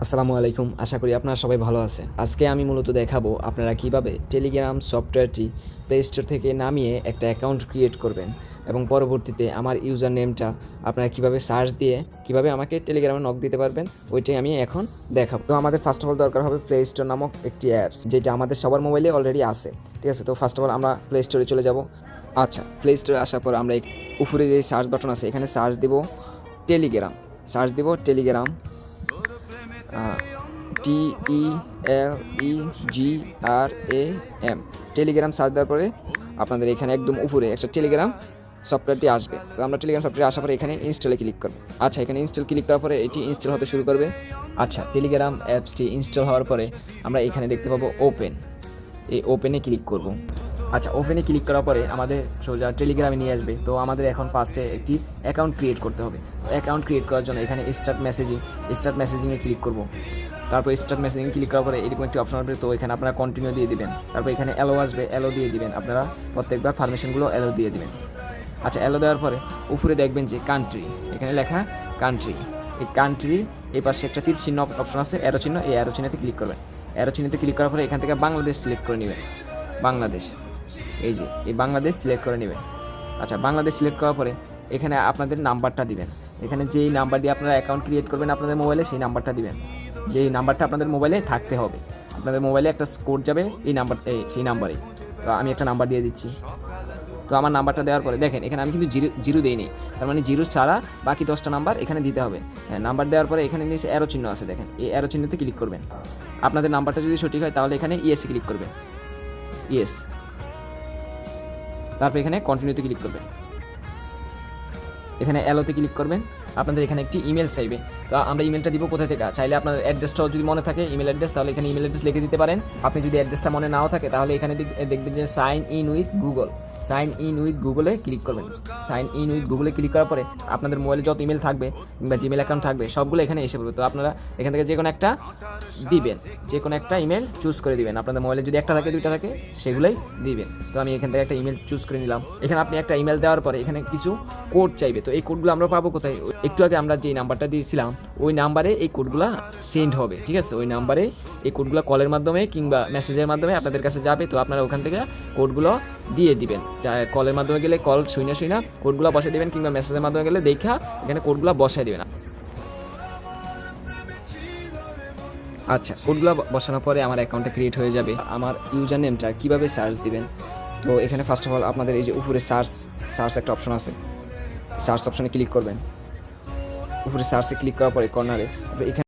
আসসালামু আলাইকুম। আশা করি আপনারা সবাই ভালো আছেন। আজকে আমি মূলত দেখাবো আপনারা কিভাবে টেলিগ্রাম সফটওয়্যারটি প্লে স্টোর থেকে নামিয়ে একটা অ্যাকাউন্ট ক্রিয়েট করবেন এবং পরবর্তীতে আমার ইউজার নেমটা আপনারা কিভাবে সার্চ দিয়ে কিভাবে আমাকে টেলিগ্রামে নক দিতে পারবেন ওইটাই আমি এখন দেখাবো। তো আমাদের ফার্স্ট অফ অল দরকার হবে প্লে স্টোর নামক একটি অ্যাপস, যেটা আমাদের সবার মোবাইলে অলরেডি আছে। ঠিক আছে, তো ফার্স্ট অফ অল আমরা প্লে স্টোরে চলে যাব। আচ্ছা, প্লে স্টোরে আসার পর আমরা উপরে যে সার্চ বাটন আছে এখানে সার্চ দিব Telegram, Telegram, TELEGRAM, Telegram search দেওয়ার পরে আপনাদের এখানে একদম উপরে একটা টেলিগ্রাম সফটওয়্যারটি আসবে। তো আমরা টেলিগ্রাম সফটওয়্যারে আসার পরে এখানে ইনস্টলে ক্লিক করব। আচ্ছা, এখানে ইনস্টল ক্লিক করার পরে এটি ইনস্টল হতে শুরু করবে। আচ্ছা, টেলিগ্রাম অ্যাপসটি ইনস্টল হওয়ার পরে আমরা এখানে দেখতে পাবো ওপেন। এই ওপেনে ক্লিক করব। আচ্ছা, ওপেনে ক্লিক করার পরে আমাদের সোজা টেলিগ্রামে নিয়ে আসবে। তো আমাদের এখন ফার্স্টে একটি অ্যাকাউন্ট ক্রিয়েট করতে হবে। অ্যাকাউন্ট ক্রিয়েট করার জন্য এখানে স্টার্ট মেসেজিংয়ে ক্লিক করব। তারপর স্টার্ট মেসেজিং ক্লিক করার পরে এরকম একটি অপশন আসবে। তো এখানে আপনারা কন্টিনিউ দিয়ে দিবেন। তারপর এখানে অ্যালো আসবে, অ্যালো দিয়ে দিবেন। আপনারা প্রত্যেকবার পারমিশনগুলো অ্যালো দিয়ে দিবেন। আচ্ছা, অ্যালো দেওয়ার পরে উপরে দেখবেন যে কান্ট্রি, এখানে লেখা কান্ট্রি। এই কান্ট্রি এই পাশে একটা তীর চিহ্ন অপশন আছে, অ্যারো চিহ্ন, এই অ্যারো চিহ্নতে ক্লিক করবেন। অ্যারো চিহ্নতে ক্লিক করার পরে এখান থেকে বাংলাদেশ সিলেক্ট করে নেবেন। বাংলাদেশ, এই বাংলাদেশ সিলেক্ট করে নেবেন। আচ্ছা, বাংলাদেশ সিলেক্ট করার পরে এখানে আপনাদের নাম্বারটা দিবেন। এখানে যেই নাম্বার দিয়ে আপনারা অ্যাকাউন্ট ক্রিয়েট করবেন আপনাদের মোবাইলে, সেই নাম্বারটা দিবেন। যেই নাম্বারটা আপনাদের মোবাইলে থাকতে হবে। আপনাদের মোবাইলে একটা কোড যাবে সেই নাম্বারে। তো আমি একটা নাম্বার দিয়ে দিচ্ছি। তো আমার নাম্বারটা দেওয়ার পরে দেখেন এখানে আমি কিন্তু জিরো দিইনি, তার মানে জিরো ছাড়া বাকি 10টা নাম্বার এখানে দিতে হবে। হ্যাঁ, নাম্বার দেওয়ার পরে এখানে নিচে অ্যারো চিহ্ন আছে, দেখেন এই অ্যারো চিহ্নতে ক্লিক করবেন। আপনাদের নাম্বারটা যদি সঠিক হয় তাহলে এখানে ইয়েসে ক্লিক করবেন, ইয়েস। তারপর এখানে কন্টিনিউতে ক্লিক করবেন। এখানে অ্যালোতে ক্লিক করবেন। আপনাদের এখানে একটি ইমেল চাইবে। তো আমরা ইমেলটা দিব কোথা থেকে, চাইলে আপনার অ্যাড্রেসটাও যদি মনে থাকে ইমেল অ্যাড্রেস, তাহলে এখানে ইমেল অ্যাড্রেস লিখে দিতে পারেন। আপনি যদি অ্যাড্রেসটা মনে নাও থাকে তাহলে এখানে দেখবেন যে সাইন ইন উইথ গুগলে ক্লিক করবেন। সাইন ইন উইথ গুগলে ক্লিক করার পরে আপনাদের মোবাইলে যত ইমেল থাকবে কিংবা জিমেল অ্যাকাউন্ট থাকবে সবগুলো এখানে এসে পড়বে। তো আপনারা এখান থেকে যে কোনো একটা দিবেন, যে কোনো একটা ইমেল চুজ করে দিবেন। আপনাদের মোবাইলে যদি একটা থাকে দুইটা থাকে সেগুলোই দিবেন। তো আমি এখান থেকে একটা ইমেল চুজ করে নিলাম। এখানে আপনি একটা ইমেল দেওয়ার পরে এখানে কিছু কোড চাইবে। তো এই কোডগুলো আমরা পাবো কোথায়, একটু আগে আমরা যে নাম্বারটা দিয়েছিলাম ওই নাম্বারে এই কোডগুলো সেন্ড হবে। ঠিক আছে, ওই নাম্বারে এই কোডগুলো কলের মাধ্যমে কিংবা মেসেজের মাধ্যমে আপনাদের কাছে যাবে। তো আপনারা ওখান থেকে কোডগুলো দিয়ে দিবেন। কলের মাধ্যমে গেলে কল শুইনা কোডগুলো বসাই দেবেন, কিংবা মেসেজের মাধ্যমে গেলে দেখা এখানে কোডগুলো বসাই দেবেন। আচ্ছা, কোডগুলো বসানোর পরে আমার অ্যাকাউন্টটা ক্রিয়েট হয়ে যাবে। আমার ইউজার নেমটা কীভাবে সার্চ দিবেন, তো এখানে ফার্স্ট অফ অল আপনাদের এই যে উপরে সার্চ একটা অপশন আছে, সার্চ অপশনে ক্লিক করবেন। উপরে সার্চে ক্লিক করার পরে কর্নারে এখানে